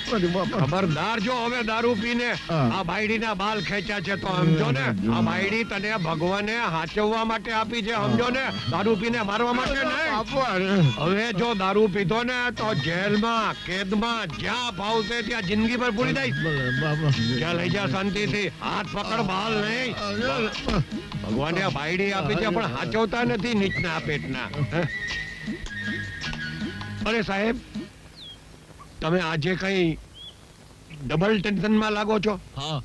ખબરદાર જો હવે દારૂ પીને આ બાયડીના બાલ ખેંચ્યા છે તો સમજો ને આ બાયડી તને ભગવાને હાચવવા માટે આપી છે, સમજો ને, દારૂ પીને મારવા માટે નહીં. હવે જો દારૂ પીધો ને તો જેલમાં કેદમાં જ્યાં ભાવશે ત્યાં જિંદગી પર પૂરી દઈશ. જ્યાં લઈ જા શાંતિથી, હાથ પકડ, બાલ નહીં. ભગવાને આ બાયડી આપી છે પણ હાચવતા નથી નીચના પેટના. અરે સાહેબ, તમે આજે કઈ ડબલ ટેન્શનમાં લાગો છો? હા,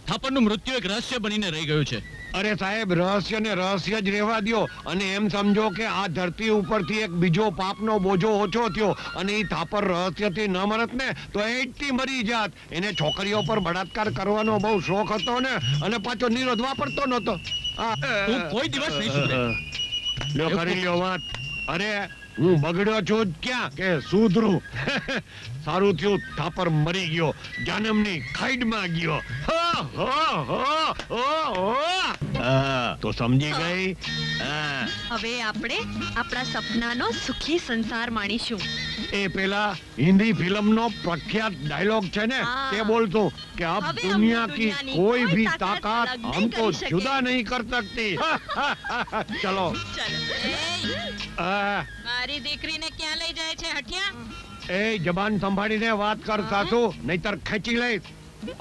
થાપરનું મૃત્યુ એક રહસ્ય બનીને રહી ગયું છે. અરે સાહેબ, રહસ્ય ને રહસ્ય જ રહેવા દ્યો અને એમ સમજો કે આ ધરતી ઉપરથી એક બીજો પાપનો બોજો ઓછો થયો અને એ થાપર રહસ્યથી ન મરત ને તો એટથી મરી જાત. એને છોકરીઓ પર બળાત્કાર કરવાનો બહુ શોખ હતો ને અને પાછો નિરોધ વાપરતો નતો. તું કોઈ દિવસ નહીં સુધરે. લ્યો કરી લ્યો વાત. અરે હું બગડ્યો છું જ ક્યાં કે સુધરું. સારું થયું થાપર મરી ગયો, જન્મની ખાઈડમાં ગયો. તો સમજી ગઈ? હવે આપણે આપણા સપનાનો સુખી સંસાર માણીશું. એ પેલા હિન્દી ફિલ્મનો પ્રખ્યાત ડાયલોગ છે ને, તે બોલતો કે અબ દુનિયા કી કોઈ ભી તાકાત हमको जुदा नहीं कर सकती. ચલો. મારી દીકરીને ક્યાં લઈ જાય છે હઠિયા? એ જબાન સંભાળીને વાત કર સાસુ, નહીતર ખેંચી લઈશ.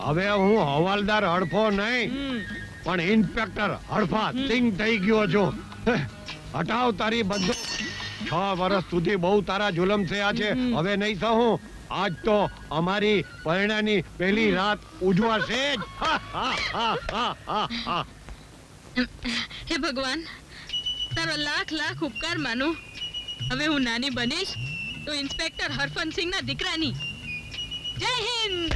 હવે હું હવાલદાર હડફો નહીં પણ ઇન્સ્પેક્ટર હડફા સિંગ થઈ ગયો છું. હટાવ તારી બંદૂક. 6 વર્ષ સુધી બહુ તારા જુલમ થયા છે, હવે નહીં સહું. આજ તો અમારી પરણાની પહેલી રાત ઉજવાશે જ. હે ભગવાન, તારો લાખ લાખ ઉપકાર માનું. હવે હું નાની બનીશ તો ઇન્સ્પેક્ટર હરફનસિંહના દીકરાની. જય હિન્દ.